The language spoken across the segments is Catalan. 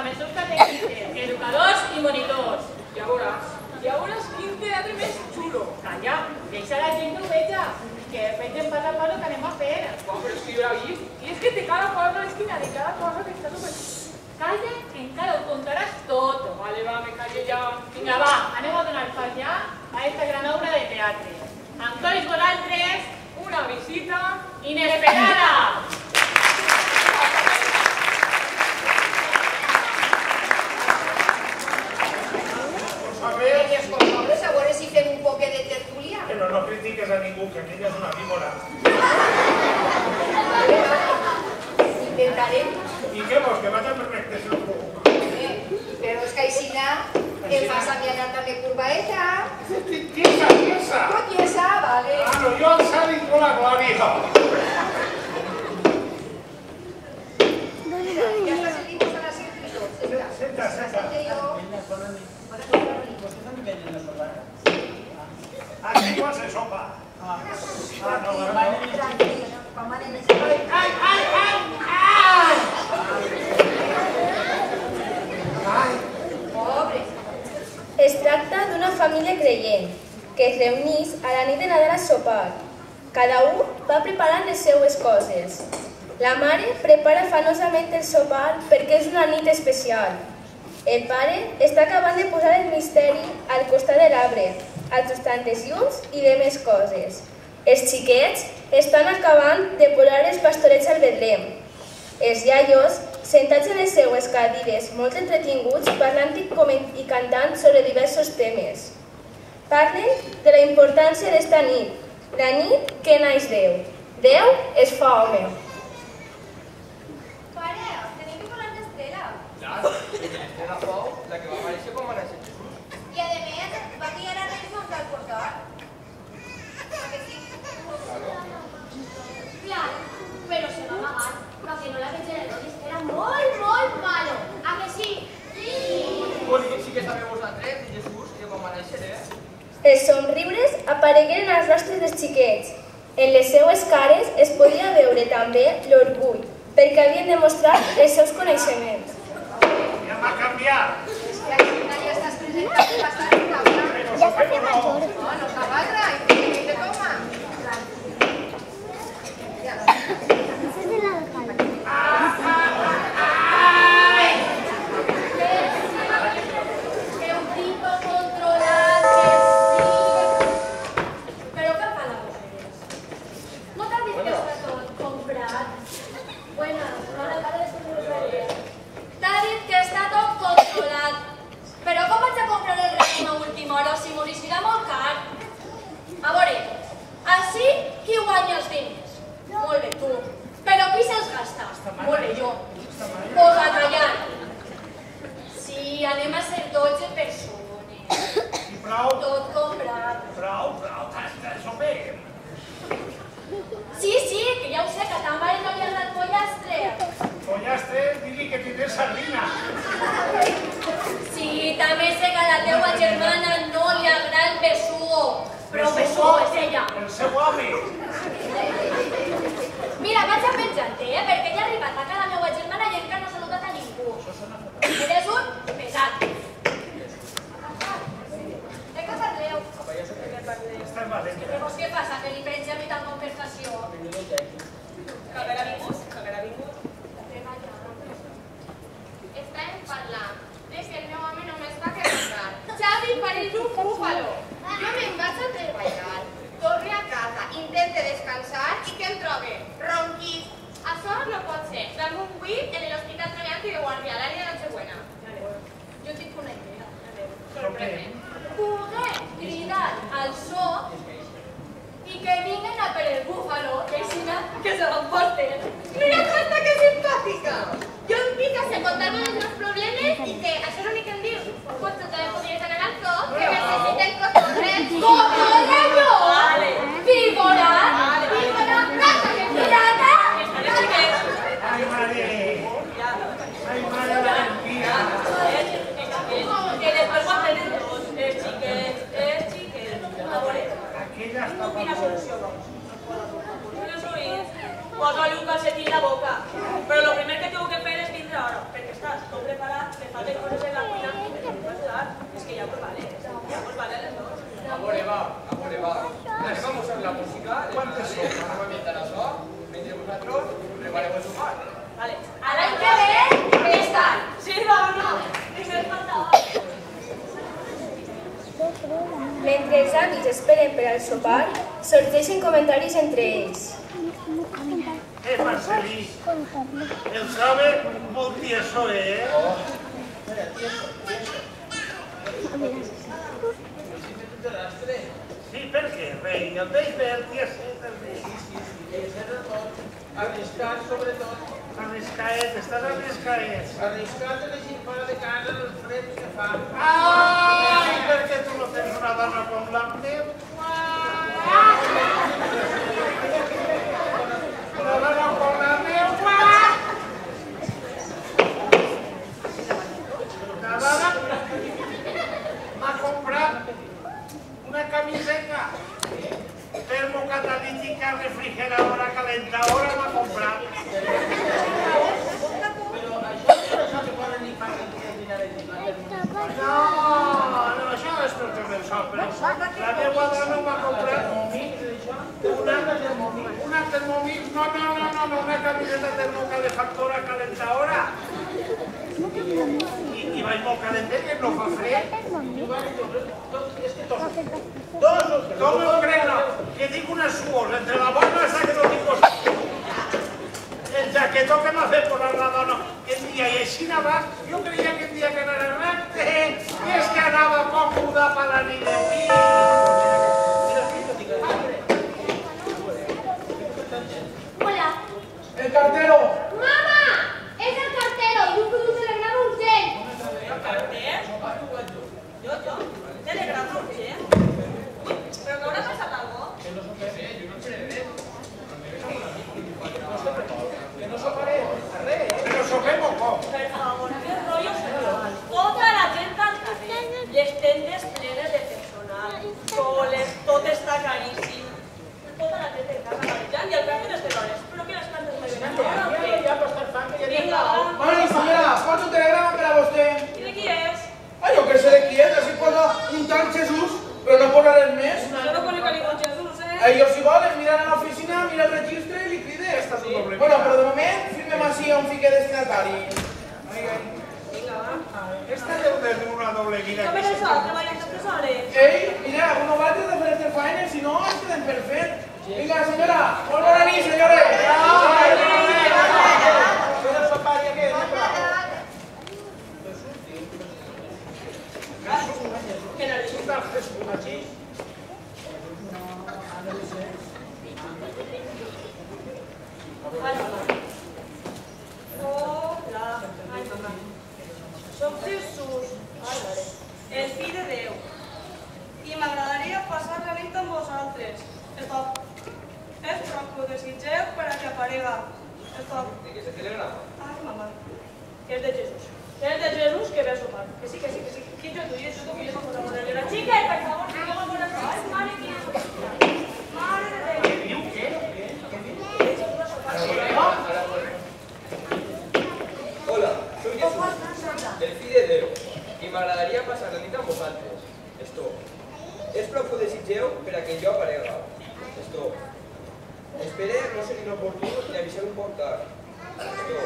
amb els seus catequistes, educadors i monitors. Ja veuràs quin teatre més xulo. Calla, deixa la gent que ho veja, que vegin pas a pas el que anem a fer. Però és que jo l'he vist. I és que té cada cosa, és que n'hi ha de cada cosa que està super... Calla, que encara ho contaràs tot. Vale, va, me callo ja. Vinga, va, anem a donar pas ja a aquesta gran obra de teatre. Amb tots vosaltres, Una visita... inesperada! Aquells consoles, a veure si fem un poc de tertúlia. Però no critiques a ningú, que aquella és una víbora. Intentarem. I què vols, que vaig a perfecte si no Però és que aixina em fas a mi anar també curvaeta. Quiesa, quiesa! No quiesa, vale. Ah, no, jo alçar i con la glòria. Ja estàs en tipus a la cerca. Senta, senta. Aquí quan se sopa. Ah, no, no. Ai, ai, ai, ai! Ai. Pobre. Es tracta d'una família creient que es reuneix a la nit de Nadal a sopar. Cada un va preparant les seues coses. La mare prepara afanosament el sopar perquè és una nit especial. El pare està acabant de posar el misteri al costat de l'arbre, ajustant les llums i de més coses. Els xiquets estan acabant de posar els pastorets al Betlem. Els iaios, sentats en les seues cadires, molt entretinguts, parlant i cantant sobre diversos temes. Parlen de la importància d'esta nit, la nit que naix Déu. Déu es fa home. Pare, tenim que parlar d'Estrela. Clar, Estrela fou la que va aparèixer quan va néixer Jesús. I a més, va guiar a Reis Monts al portal. ¿A que sí? Clar, però se va amagar, perquè no la veig de Herodes. Era molt, molt malo. ¿A que sí? Bueno, sí que sabeu vosaltres de Jesús i de quan va néixer, Els somriures aparegueren als rostres dels xiquets. En les seues cares es podia veure també l'orgull, perquè havien demostrat els seus coneixements. Ja m'ha canviat. És que aixina ja estàs presentant bastant una obra. Ja s'ha fet major. No, no fa batra, i te toma. Que un tipo controlat, que sí. Però què fa la mujeres? No t'ha dit que està tot comprat? Bueno, no la cara de sorpresa. T'ha dit que està tot controlat. Però com vaig a comprar el règim a última hora si m'ho molt car? A veure, així qui guanya els diners? Molt bé, tu. Però qui se'ls gasta? Molt bé, jo. Pues a callar. Sí, anem a ser 12 persones. I prou, Tot comprat. prou, això bé. Sí, que ja ho sé, que a ta mare no li ha agrat pollastre. Pollastre, digui que tindré sardina. Sí, també sé que a la teua germana no li agrada el besugo. Però besugo és ella. El seu home. Mira, vaig a penjar-te, perquè ja ha arribat a casa la meva germana i encara no ha saludat a ningú. Eres un pesat. De què parleu? Estem valent. Llavors què passa, que li prens a mi tal conversació? Que haver vingut. Estem parlant de que el meu home només fa que rentar. Xavi pareix un búfalo. Jo me'n vaig a treballar, torne a casa, intente descansar i què em trobe? Ronquit. Això no pot ser. Dame un buit en l'hospital treballant de guàrdia, l'àrea de Nochebuena. Jo tinc una idea. Sorprenent. Poder cridar al so i que vinguen a per el búfalo i així que se l'emporten. Mira aquesta que simpàtica. Jo em dic a contar-me els meus problemes i que això és l'únic que em dius. Pues tu també podries anar al zoo, que necessiten cotorrets. ¡Cotorrello! ¡Víbora! ¡Víbora! ¡Plata que pirata! Ai, mare. Ai, mare valentia. Que después ho aprenen tots, els xiquets. A veure, Aquella està quina per solució, doncs? Posa-li un calcetí a la boca. Però el primer que tengo que fer és vindre ara, perquè estàs tot preparat vosaltres prepareu el sopar. Vale. A l'any que ve, estan. Sí, no, no. És el faltava. Mentre els avis esperen per al sopar, sorgeixen comentaris entre ells. Marcelí, el sabe molt tieso, Sí, per què, rei? El veig verd, tieset, el veig. Arriscat, sobretot. Arriscaet, estàs arriscaet. Arriscat de llegir fora de casa en el fred que fa. Ai, per què tu no tens una dona com la meva? Una dona com la meva? Una dona m'ha comprat una camiseta termocatalítica, refrigeradora, calentadora, m'ha comprat. Però això que poden ni fa que dinar de No, això és per fer el sol, però la meva dona m'ha comprat una Thermomix, no, una camiseta termocalefactora calentadora. I vaig molt calenter, que no fa fred. Tot m'ho crec, no, que dic una suor, entre la bona esa que no dic el jaquetó que m'ha fet posar la dona el dia i així anava, jo creia que el dia que anava recte, i és que anava còmoda per la nit de mi. Hola. El cartero. Mama! És el cartero! Diu que un telegrama urgent. El carter? Jo? Telegrama urgent? Però que haurà passat alguna cosa? Que no soparé res. Però sopem o com? Per favor, qué rollo será. Tota la gent al carrer, les tendes plenes de personal, soles, tot està caríssim. Tota la gent en casa marejant i el carrer de hores. Però que les plantes me venen ara o què? Ja per estar fan que ja Vinga, va. Mari, senyora, pots un telegrama per a vostè? I de qui és? Ai, jo que sé de qui és, així posa un tal Jesús, però no posa res més. Jo no conec a ningú Jesús, Jo, si volen, mirar a l'oficina, mira el registre i li cride. Bueno, però de moment, firmem així a un fique destinatari. Vinga, va. Esta deu de dur una doble vida. Com és això? Treballant tantes hores? Ei, mira, no va de fer este feines, si no, ens quedem per fer. Vinga, senyora, molt bona nit, senyores. Que no li Resulta el Jesús aquí. Ai, mamà. Hola. Ai, mamà. Soc Jesús, el fill de Déu. I m'agradaria passar la nit amb vosaltres. Stop. És el que desitgeu per a que aparega. Stop. ¿De qué se celebra? Ai, mamà. Que és de Jesús. Que és de Jesús que ve a sopar. Que sí. Quin jo tu i això que jo m'ho poso a la xica, per favor, que jo m'ho poso a la Ai, mare, que Mare de Déu. Què diu? Què? Hola, soy Jesús, el fill de Déu, i m'agradaria passar la nit amb vosaltres. Esto. És prou que ho desitgeu per a que jo aparega. Esto. Espere no ser inoportú i avisar un poc tard. Esto.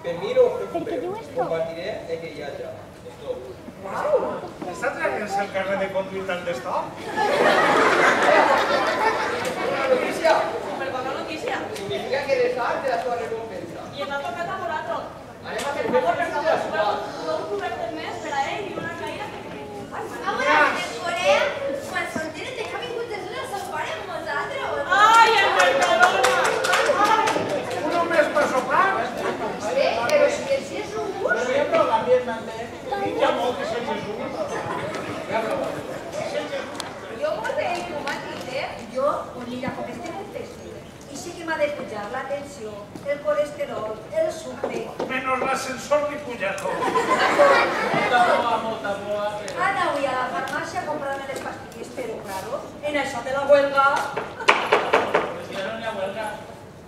Per mi no us preocupeu, compartiré el que hi haja. Esto. Està traient-se el carnet de conduir tant d'estop? Una notícia Per bona notícia. significa que desar de la seva recompensa. I ens ha tocat a vosaltres. Anem a Per fer favor, un per de la favor, ciutat. un cobertes més per a ell i una caïda que... Ai, A mare. veure, en Corea, quan s'entenen de que ha vingut Jesús a sopar amb nosaltres. Ai, el Mercadona! Un només per sopar? Però si és Jesús... Hi ha molt que ser Jesús. Jo molt bé, com ha dit, jo, mira, com estem en festa, i sí que m'ha de pujar la tensió, el colesterol, el sucre. Menos l'ascensor ni puja tot. Ara avui a la farmàcia a comprar-me les pastilles, però claro, en això de la huelga...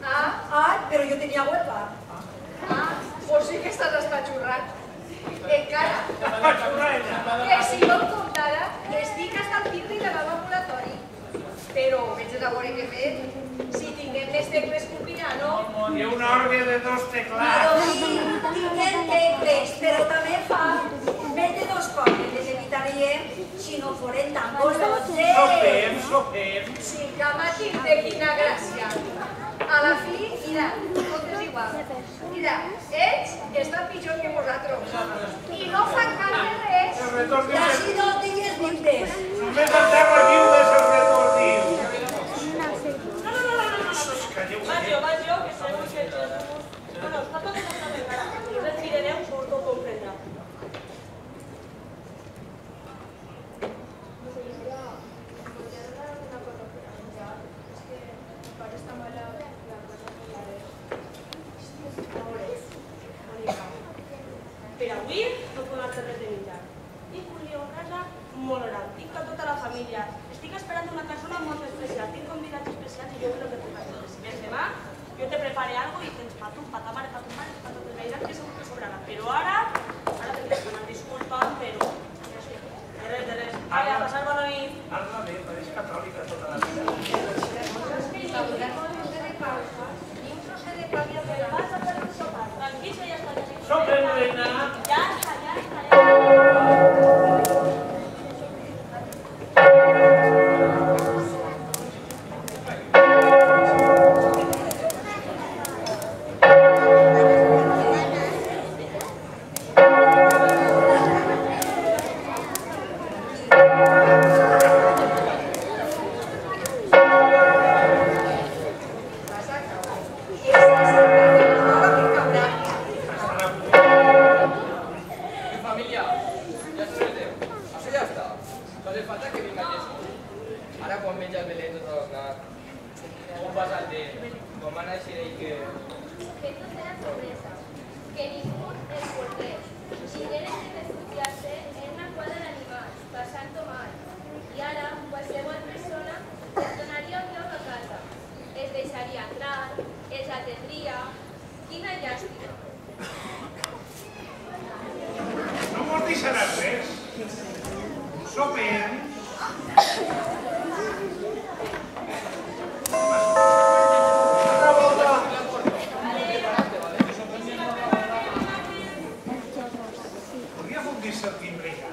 Però jo tenia huelga. Pues sí que estàs espatxurrat. Encara, que si no em comptara, estic hasta el pirri de l'ambulatori. Però veig a veure què fer. Si tinguem més tecles que un piano... I un orgue de 2 teclats. Tinguem tecles, però també fa més de 2 coses. Les evitaríem si no foren tan goloses. Sopem. Sí, que matin de quina gràcia. A la fi, mira, tot és igual. Mira, ells estan pitjor que vosaltres. I no fan cap de res. I així no tingues dubtes. Només a terra viudes el retordiu. Vaig jo, que segur que Jesús... Bueno, està tot exactament ara. Us el Cireneu surt tot comprendrà. Per avui no puc anar res de menjar. Tinc un lío a casa molt gran. Tinc a tota la família. Estic esperant una persona molt especial. Tinc convidats especials i jo vull el que puc fer. Si vens demà, jo te prepare alguna cosa i tens pa tu, pa ta mare, pa tu mare, pa tot el veïnat, que segur que sobrarà. Però ara tindré que demanar disculpa, però... De res. Vale, a passar bona nit. Parla bé, però és catòlica tota la vida. Tranquils, que ja està. Sopem, reina. Ja està. No mos deixaràs res. Sopem. Altra volta. Podria fundir-se el timbre ja.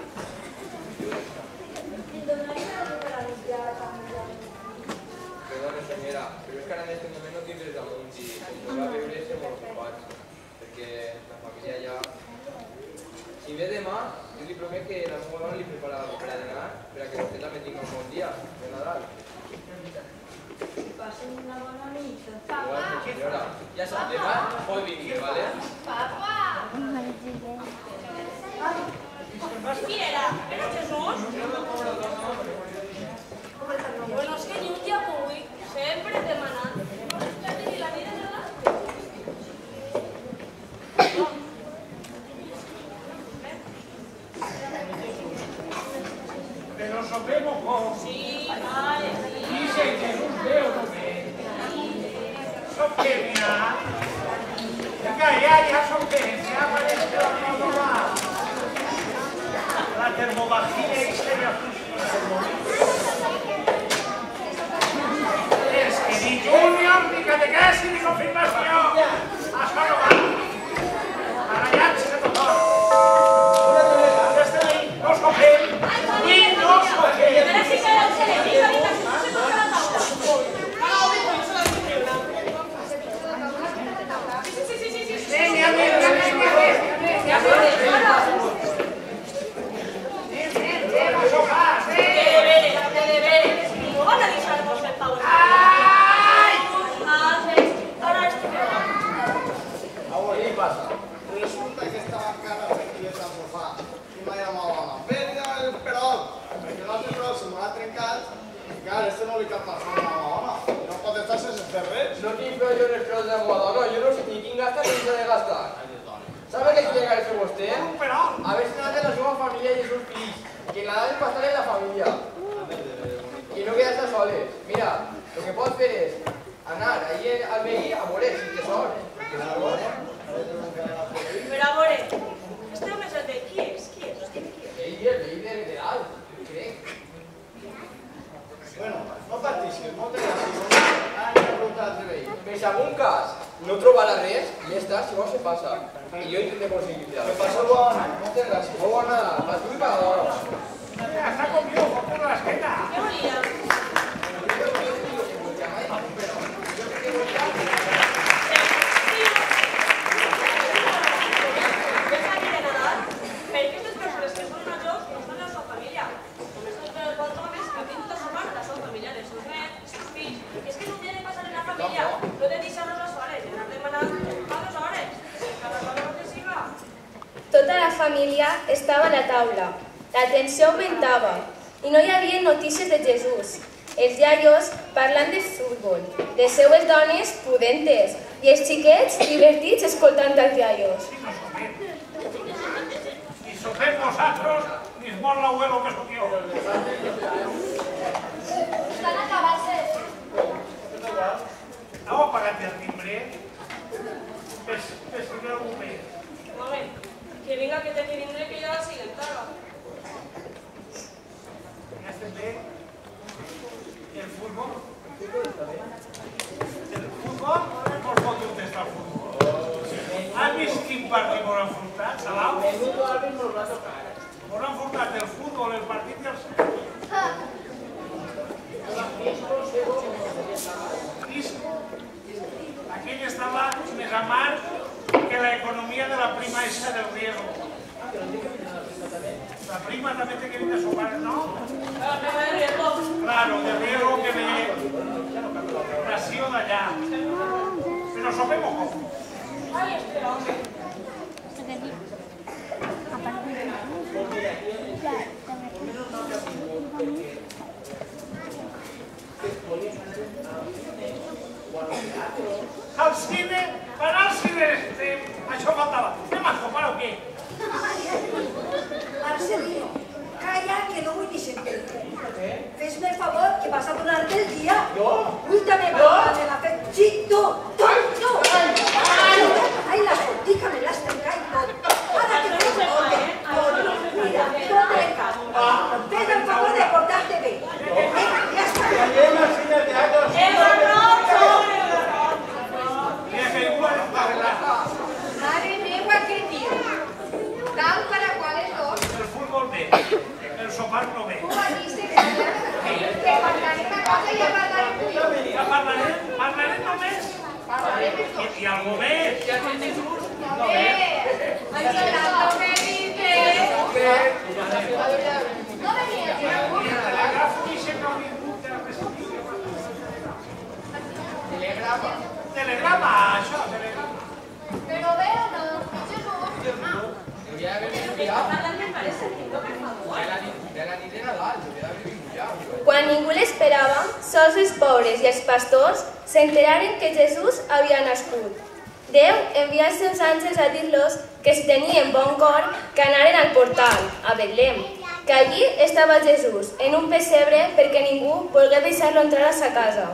Perdona, senyora, però és que ara en aquest moment no tinc res damunt i no va veure ser molt ocupats, perquè la família ja... Si ve demà, jo li promet que la meva dona li prepara per a dinar perquè vostè també tingui un bon dia de Nadal. Passen una bona nit. Igual, senyora, ja sap, demà pot venir, ¿vale? Mira, ¿era Jesús? Bueno, és que ni un dia públic, sempre demanant. No es perdi ni la vida de l'altre. Però sopem o com? Sí, vale, sí. Dice que és un déu, també. Sopem ja. Vinga, ja sopem, ja apareix que la nova. La termovacina aquesta ja funciona. És que ni júnior, ni catequesi, ni confirmació. Això no va. Barallant-se tothom. No sopem. I no sopem. Però sí que el Celestí, ahorita no se toca la taula. Sí. Vinga, De deberes. No van a deixar-vos el pau. Ara estic... ¿Qué pasa? Resulta que estaba cara tranquileta al sofá y me ha llamado a la verga el perol. Perquè l'altre perol se m'ha trencat i clar, este no li cap passar a la dona. No pot estar sense fer res. No tinc prou jo en els preus de la meva dona, jo no sé ni quin gasta ni s'ha de gastar. ¿Sabe qué tiene que hacer usted? A ver si no hace la suma familia y sus fills. Que la dan pasar en la familia. Y no quedarse soles. Mira, lo que puedo hacer es anar ahí al veí a morir sin que son. Però a veure, este home és el de qui és? Qui és? El veí de dalt, crec. Bueno, no pateixi, Ya está, si vos se pasa. Y yo intenté conseguirla. Me pasó bueno, muchas gracias. No hubo nada, para tú y para ahora. Está conmigo, por la esquina. ¿Qué volía? Tota la família estava a la taula. La tensió augmentava i no hi havia notícies de Jesús. Els iaios parlant de futbol, les seues dones pudentes i els xiquets divertits escoltant els iaios. Ni sopem nosaltres, ni es mor l'abuelo que soc jo. Estan acabats. No ha pagat el timbre. Ves que algú més. Home, que vinga que te vindré que ja la siguen tarda. Ja estem bé. I el futbol? El futbol? No es pot contestar el futbol. Has vist quin partit m'ho han enfrontat, Salau? El mundo Alvin nos va a tocar. M'ho han enfrontat el futbol, el partit dels... Disco. Aquell estava més a mar que la economia de la prima esa del riego. La prima també té que venir a sopar, ¿no? La prima de riesgo. Claro, de riego que ve nació d'allà. Però sopem o com? Ay, espera, hombre. Al cine, per al cine, això faltava. Anem a sopar o què? Marcelino, calla que no vull ni sentir-te. Fes-me el favor que vas a donar-te el dia. Jo? Uy, també va de la fet. Sí, tu! Ai, la botica me l'has trencat i tot. Ara que fes el favor. Mira, no te cas. Fes el favor de portar-te bé. Ja està. Anem al cine teatre. Madre meva, què diu? Tal para cuáles dos. El futbol bé, el sopar no bé. Tu vas dir que parlaré una cosa i ja parlaré tu i jo. Ja parlarem només. Parlarem els dos. I algú més. A ver, tanto me dices. No venía. I el telegrafo dice que ha vingut de recibir. Telegrama. Telegrama, això, telegrama. Pero veo no. Jesús. Debería haber enviado. Me parece que no, por favor. De la nit de Nadal, debería haber enviado. Quan ningú l'esperava, sols els pobres i els pastors s'enteraren que Jesús havia nascut. Déu envia els seus àngels a dir-los que si tenien bon cor, que anaren al portal, a Betlem, que allí estava Jesús, en un pessebre perquè ningú volgués deixar-lo entrar a sa casa.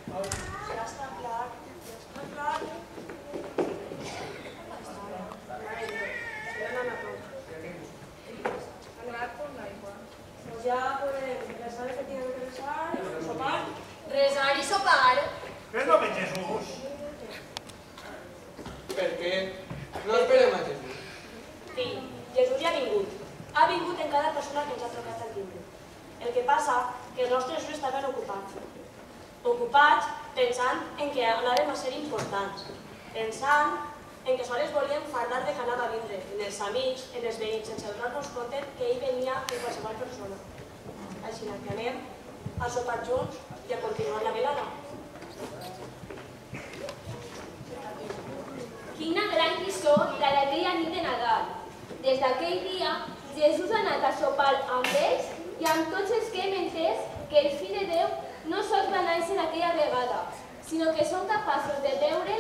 Ja està clar, ja està clar. Pues ya pueden rezar el que tienen que rezar, sopar. Rezar y sopar. Què és el de Jesús? Per què? No esperem a Jesús. Sí, Jesús ja ha vingut. Ha vingut en cada persona que ens ha trucat al timbre. El que passa que els nostres ulls estaven ocupats. Ocupats pensant en que anàvem a ser importants. Pensant en que sols volíem parlar de que anava a vindre, en els amics, en els veïns, sense donar-nos compte que ell venia en qualsevol persona. Així que anem a sopar junts i a continuar la velada. Quina gran lliçó la d'aquella nit de Nadal. Des d'aquell dia, Jesús ha anat a sopar amb ells i amb tots els que hem entès que el Fill de Déu no sols va néixer aquella vegada, sinó que som capaços de veure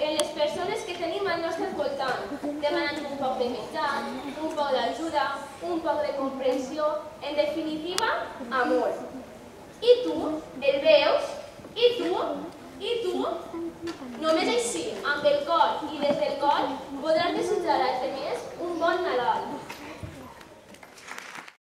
en les persones que tenim al nostre voltant, demanant un poc de menjar, un poc d'ajuda, un poc de comprensió, en definitiva, amor. I tu, el veus? I tu? I tu? Només així, amb el cor i des del cor,